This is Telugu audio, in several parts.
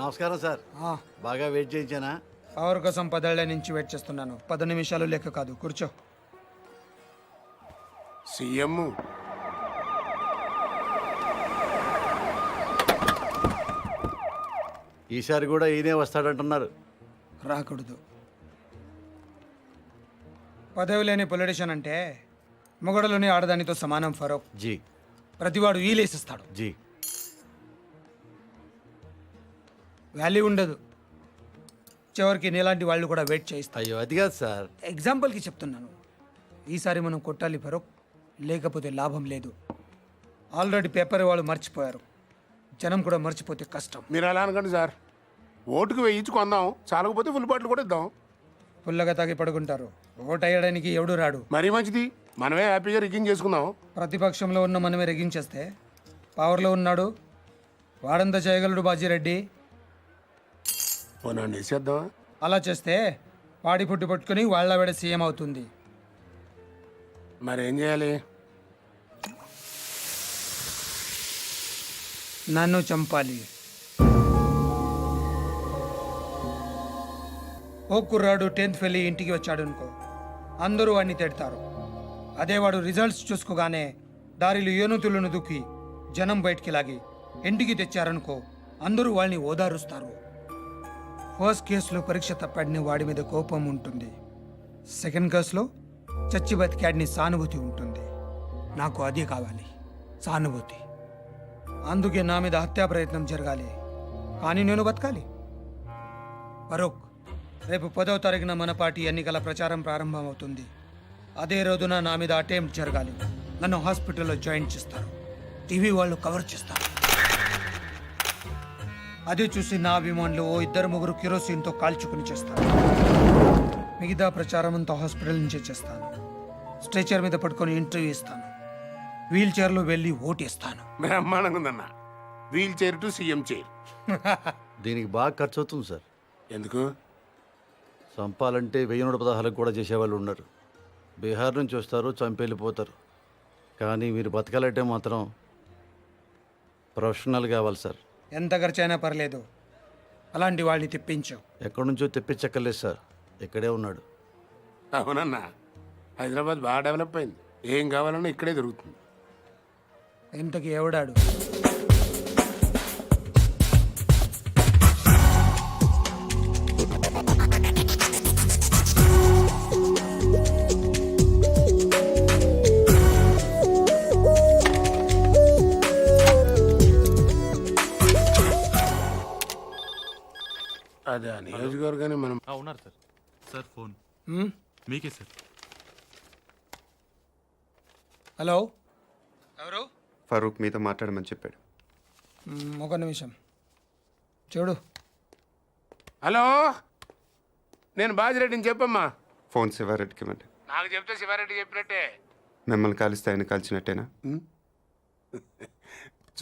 నమస్కారం సార్. బాగా వెయిట్ చేయించానా? పవర్ కోసం 10 ఏళ్ల నుంచి వెయిట్ చేస్తున్నాను. 10 నిమిషాలు లెక్క కాదు. కూర్చో. సీఎం ఈసారి కూడా ఈయనే వస్తాడంటున్నారు. రాకూడదు. పదవి లేని పొలిటీషియన్ అంటే మొగడలోని ఆడదానితో సమానం ఫరూక్. జీ ప్రతివాడు ఈలేసిస్తాడు. జీ వాల్యూ ఉండదు. చివరికి నీలాంటి వాళ్ళు కూడా వెయిట్ చేయిస్తారు. అయ్యో అది కాదు సార్. ఎగ్జాంపుల్కి చెప్తున్నాను. ఈసారి మనం కొట్టాలి ఫరూక్, లేకపోతే లాభం లేదు. ఆల్రెడీ పేపర్ వాళ్ళు మర్చిపోయారు. జనం కూడా మర్చిపోతే కష్టం. మీరు అలా అనకండి సార్. ఓటుకు వేయించు కొందాం, చాలకపోతే ఫుల్ బాటిల్ కూడా ఇద్దాం. పుల్లగా తాగి పడుకుంటారు. ఓటు వేయడానికి ఎవడు రాడు. మరీ మంచిది, మనమే హ్యాపీగా రిగ్గింగ్ చేసుకుందాం. ప్రతిపక్షంలో ఉన్న మనమే రెగించేస్తే పవర్లో ఉన్నాడు వాడంతా చేయగలడు బాజీరెడ్డి. పోనండి వేసేద్దామా? అలా చేస్తే వాడి పుట్టి పట్టుకుని వాళ్ళ వేడ సీఎం అవుతుంది. మరేం చేయాలి? నన్ను చంపాలి. ఓ కుర్రాడు 10th ఫెయిల్ ఇంటికి వచ్చాడు అనుకో, అందరూ వాడిని తిడతారు. అదే వాడు రిజల్ట్స్ చూసుకోగానే దారిలో ఏనుతులను దుక్కి జనం బయటికి లాగి ఇంటికి తెచ్చారనుకో, అందరూ వాళ్ళని ఓదారుస్తారు. ఫస్ట్ కేసులో పరీక్ష తప్పాడిన వాడి మీద కోపం ఉంటుంది. సెకండ్ కేసులో చచ్చి బతికాడిని సానుభూతి ఉంటుంది. నాకు అదే కావాలి, సానుభూతి. అందుకే నా మీద హత్యా ప్రయత్నం జరగాలి, కానీ నేను బతకాలి. ఫరూక్, రేపు 10వ తారీఖున మన పార్టీ ఎన్నికల ప్రచారం ప్రారంభమవుతుంది. అదే రోజున నా మీద అటెంప్ట్ జరగాలి. నన్ను హాస్పిటల్లో జాయిన్ చేస్తారు. టీవీ వాళ్ళు కవర్ చేస్తారు. అదే చూసి నా అభిమానులు 2-3 కిరోసిన్తో కాల్చుకుని చేస్తారు. మిగతా ప్రచారం అంతా హాస్పిటల్ నుంచే చేస్తాను. స్ట్రెచర్ మీద పట్టుకొని ఇంటర్వ్యూ ఇస్తాను. వీల్ చైర్లో వెళ్ళి ఓటేస్తాను. బ్రహ్మాండంగా ఉందన్న. Wheelchair to CM chair. దీనికి బాగా ఖర్చు అవుతుంది సార్. ఎందుకు? చంపాలంటే 1016 కూడా చేసేవాళ్ళు ఉన్నారు. బీహార్ నుంచి వస్తారు, చంపేళ్ళిపోతారు. కానీ మీరు బతకాలంటే మాత్రం ప్రొఫెషనల్ కావాలి సార్. ఎంత ఖర్చైనా పర్లేదు, అలాంటి వాళ్ళని తెప్పించావు. ఎక్కడి నుంచో తెప్పించక్కర్లేదు సార్, ఇక్కడే ఉన్నాడు. అవునన్నా, హైదరాబాద్ బాగా డెవలప్ అయింది. ఏం కావాలన్నా ఇక్కడే దొరుకుతుంది. ఇంతకి ఎవడాడు? అదే నియోజకవర్గాన్ని మనం ఉన్నారు సార్. సార్ ఫోన్ హ్మ్? మీకే సార్. హలో, ఎవరు? ఫరూక్ మీతో మాట్లాడమని చెప్పాడు. ఒక నిమిషం చూడు. హలో, నేను బాజిరెడ్డిని చెప్పమ్మా. ఫోన్ శివారెడ్డికి ఇవ్వండి. నాకు చెప్తే శివారెడ్డి చెప్పినట్టే. మిమ్మల్ని కాలిస్తే ఆయన కాల్చినట్టేనా?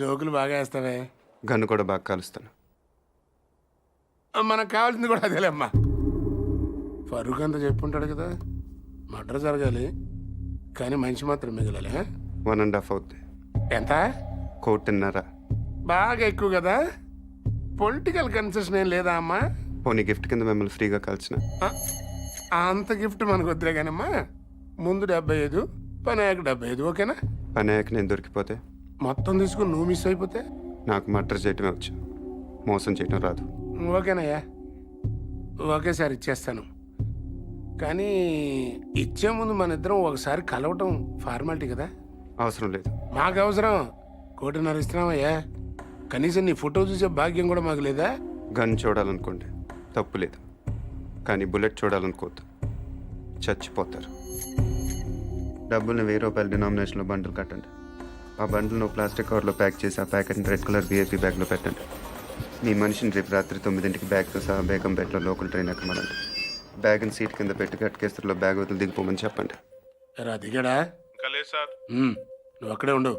జోకులు బాగా వేస్తావే. గన్ను కూడా బాగా కాలుస్తాను. మనకు కావాల్సింది కూడా అదేలేమ్మా. ఫరూక్ అంతా చెప్పుంటాడు కదా, మర్డర్ జరగాలి కానీ మనిషి మాత్రం మిగలాలి. 1.5 అవుద్ది. ఎంత? 1.5. బాగా ఎక్కువ కదా. పొలిటికల్ కన్సెషన్ ఏం లేదా అమ్మా? పోనీ గిఫ్ట్ కింద మిమ్మల్ని ఫ్రీగా కాల్చిన. అంత గిఫ్ట్ మనకు వద్దులే కానమ్మా. ముందు 75, పని అయ్యాక 75, ఓకేనా? పని అయ్యాక నేను దొరికిపోతే? మొత్తం తీసుకుని నువ్వు మిస్ అయిపోతే? నాకు మర్డర్ చేయటమే వచ్చు, మోసం చేయటం రాదు. ఓకేనయ్యా, ఒకేసారి ఇచ్చేస్తాను. కానీ ఇచ్చే ముందు మన ఇద్దరం ఒకసారి కలవటం ఫార్మాలిటీ కదా. అవసరం లేదు. మాకు అవసరం. 1.5 ఇస్తున్నామయ్యా. కనీసం నీ ఫోటో చూసే భాగ్యం కూడా మాకు లేదా? గన్ చూడాలనుకోండి, తప్పు లేదు. కానీ బుల్లెట్ చూడాలనుకోవద్దు, చచ్చిపోతారు. డబ్బుల్ని 1000 రూపాయల డినామినేషన్లో బండిల్ కట్టండి. ఆ బండిల్ను ప్లాస్టిక్ కవర్లో ప్యాక్ చేసి ఆ ప్యాకెట్ని రెడ్ కలర్ VIP బ్యాగ్లో పెట్టండి. మీ మనిషిని రేపు రాత్రి 9ంటికి బ్యాగ్తో సహా బేగంపేటలో లోకల్ ట్రైన్ ఎక్కమనండి. బ్యాగ్ని సీట్ కింద పెట్టి గట్కేస్తులో బ్యాగ్ వదిలి దిగిపోమని చెప్పండి. రా దిగాడా? సార్ నువ్వు అక్కడే ఉండు.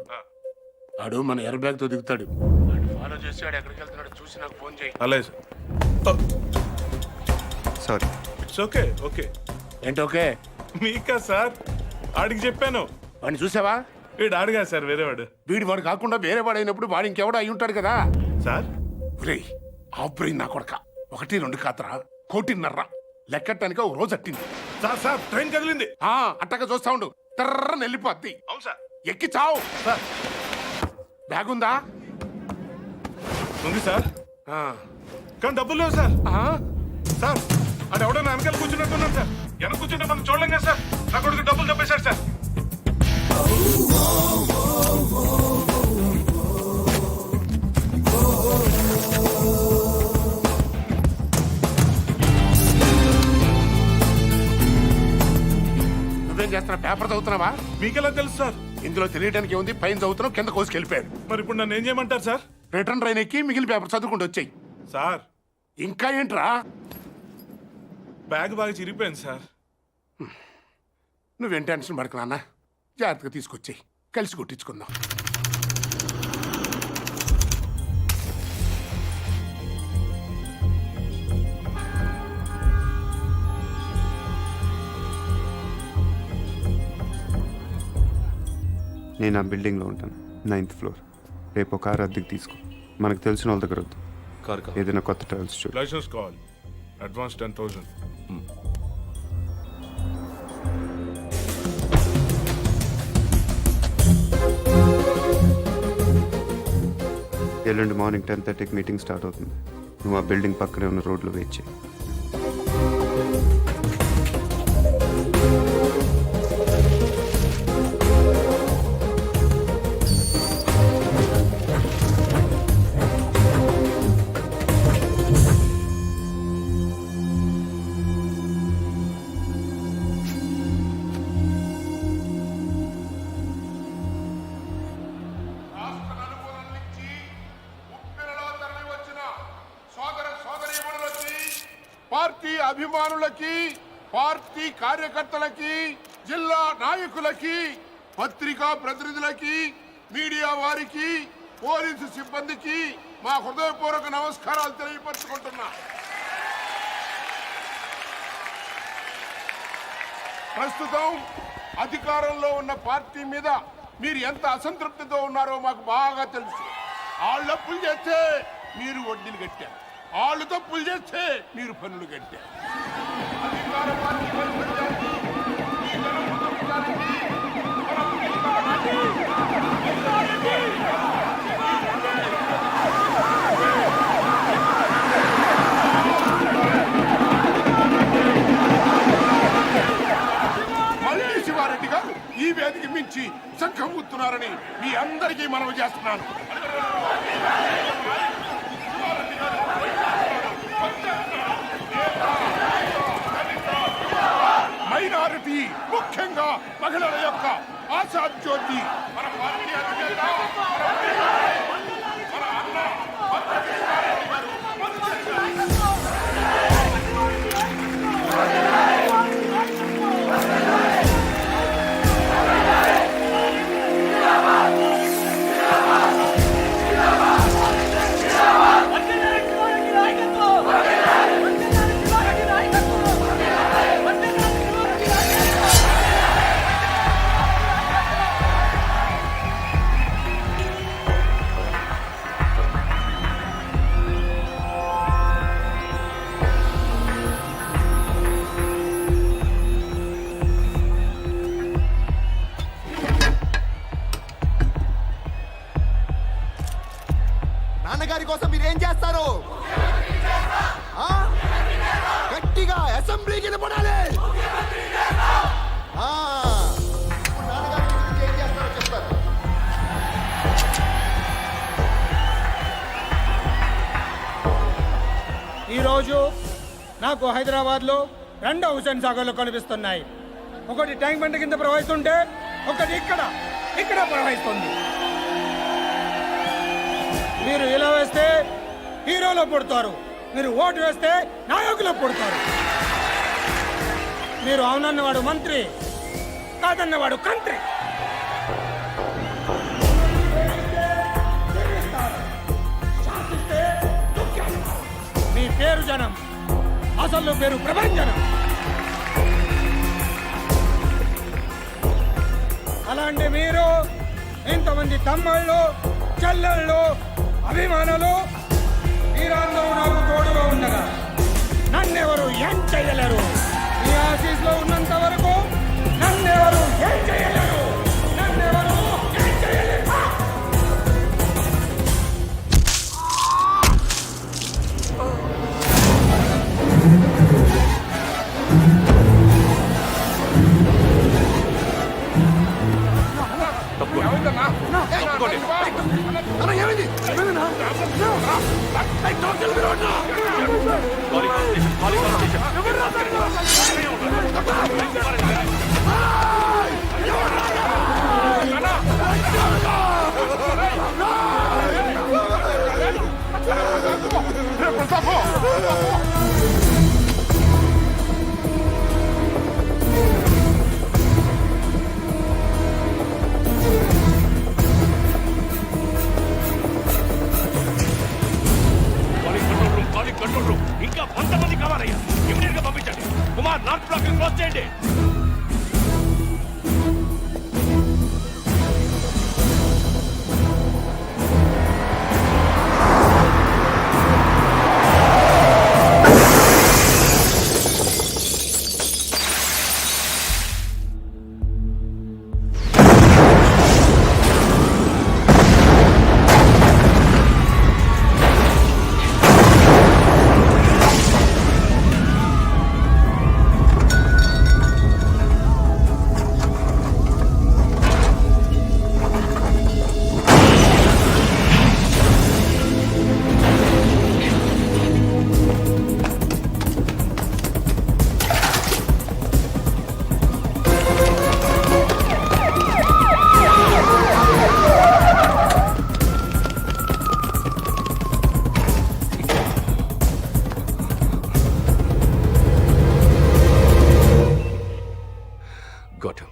ఆడు మన ఎయిర్ బ్యాగ్తో దిగుతాడు. ఫాలో చేసి వాడు ఎక్కడికి వెళ్తున్నాడు చూసి నాకు ఫోన్ చేయి. అలాగే sir. Sorry. It's okay. Okay ఏంటి ఓకే? మీకా సార్? ఆడికి చెప్పాను. వాడిని చూసావా? వీడు ఆడుగా సార్, వేరేవాడు. వాడు కాకుండా వేరే వాడు అయినప్పుడు వాడు ఇంకెవడో అయి ఉంటాడు కదా సార్. ఆబ్రెయిన్ నా కొడక 1-2 కాతరా 1.5 లెక్కటానికి ఒక రోజు అట్టింది. సార్ ట్రైన్ కదిలింది. అట్టగా చూస్తా ఉండు, తర్రని వెళ్ళిపోద్ది. అవును సార్. ఎక్కి చావు. సార్ బ్యాగ్ ఉందా? ఉంది సార్, ఆ. కానీ డబ్బులు లేవు సార్. ఆ? సార్ అది ఎవడో నా వెనకాల కూర్చున్నట్టున్నాడు సార్. వెనక కూర్చుంటే మనం చూడలేం కదా సార్. నా కొడుకు డబ్బులు తప్పేశాడు సార్. నువ్వేం చేస్తున్నా? పేపర్ చదువుతున్నావా? మీకెలా తెలుసు సార్? ఇందులో తెలియడానికి ఉంది, పైన చదువుతున్నావు, కింద కోసుకెళ్ళిపోయాడు. మరి ఇప్పుడు నన్ను ఏం చేయమంటారు సార్? రిటర్న్ ట్రైన్ ఎక్కి మిగిలిన పేపర్ చదువుకుంటూ వచ్చాయి. సార్ ఇంకా ఏంట్రా? బ్యాగ్ బాగా చిరిగిపోయింది సార్. నువ్వేం టెన్షన్ పడకు నాన్న, జాగ్రత్తగా తీసుకొచ్చాయి, కలిసి కొట్టించుకుందాం. నేను ఆ బిల్డింగ్లో ఉంటాను, 9th ఫ్లోర్. రేపు ఒక కారు అద్దెకి తీసుకో. మనకు తెలిసిన వాళ్ళ దగ్గర వద్దు, కారు ఏదైనా కొత్త ట్రావెల్స్ చూడు. లైసెన్స్ కావాలి, అడ్వాన్స్ 10,000. ఎల్లుండి మార్నింగ్ 10:30కి మీటింగ్ స్టార్ట్ అవుతుంది. నువ్వు ఆ బిల్డింగ్ పక్కనే ఉన్న రోడ్లో వెయిట్ చేయి. పార్టీ అభిమానులకి, పార్టీ కార్యకర్తలకి, జిల్లా నాయకులకి, పత్రికా ప్రతినిధులకి, మీడియా వారికి, పోలీసు సిబ్బందికి మా హృదయపూర్వక నమస్కారాలు తెలియపరచుకుంటున్నా. ప్రస్తుతం అధికారంలో ఉన్న పార్టీ మీద మీరు ఎంత అసంతృప్తితో ఉన్నారో మాకు బాగా తెలుసు. వాళ్ళు అప్పులు చేస్తే మీరు వడ్డీలు కట్టారు, వాళ్ళు తప్పులు చేస్తే మీరు పన్నులు కట్టారు. అధికార పార్టీ వైఫల్యాన్ని ఈ జనప్రతినిధులకి మళ్ళీ శివారెడ్డి గారు ఈ వేదిక మించి సంఖముతున్నారని మీ అందరికీ మనవి చేస్తున్నాను. మైనారిటీ, ముఖ్యంగా మహిళల యొక్క ఆశాజ్యోతి మన పార్టీ అధినేత, మన అన్న మంత్రి శివారెడ్డి గారు. నాన్నగారి కోసం మీరేం చేస్తారు? గట్టిగా అసెంబ్లీకి నిలబడాలి. నాన్నగారి గురించి ఏం చేస్తారో చెప్తారు. ఈరోజు నాకు హైదరాబాద్లో 2 హుసేన్ సాగర్లు కనిపిస్తున్నాయి. ఒకటి ట్యాంక్ బండ్ కింద ప్రవహిస్తుంటే, ఒకటి ఇక్కడ ప్రవహిస్తుంది. మీరు ఇలా వేస్తే హీరోలో పుడతారు, మీరు ఓటు వేస్తే నాయకులో పుడతారు. మీరు అవునన్నవాడు మంత్రి, కాదన్నవాడు కంత్రి. మీ పేరు జనం, అసలు పేరు ప్రభంజనం. అలాంటి మీరు ఇంతమంది తమ్ముళ్ళు, చెల్లెళ్ళు, అభిమానులు మీరందరూ నాకు తోడుగా ఉండగా నన్నెవరు ఏం చేయలేరు. ఈ ఆఫీస్లో ఉన్నంత వరకు నన్నెవరు ఏం చేయలేరు. నన్నెవరు ఏం చేయలేరు. కంట్రోల్ రూమ్ ఇంకా 100 మంది కావాలయ్యా. ఇమీడియట్ గా పంపించండి. కుమార్ నార్త్ బ్లాక్ క్లోజ్ చేయండి. Got him.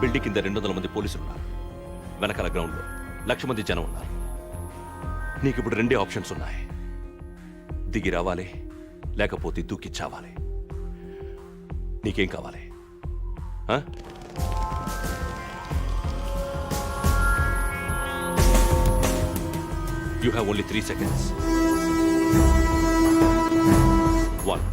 బిల్డింగ్ కింద 200 మంది పోలీసులు ఉన్నారు. వెనకాల గ్రౌండ్లో 1,00,000 మంది జనం ఉన్నారు. నీకు ఇప్పుడు 2 ఆప్షన్స్ ఉన్నాయి. దిగి రావాలి, లేకపోతే దూకి చావాలి. నీకేం కావాలి? You have only 3 seconds. 1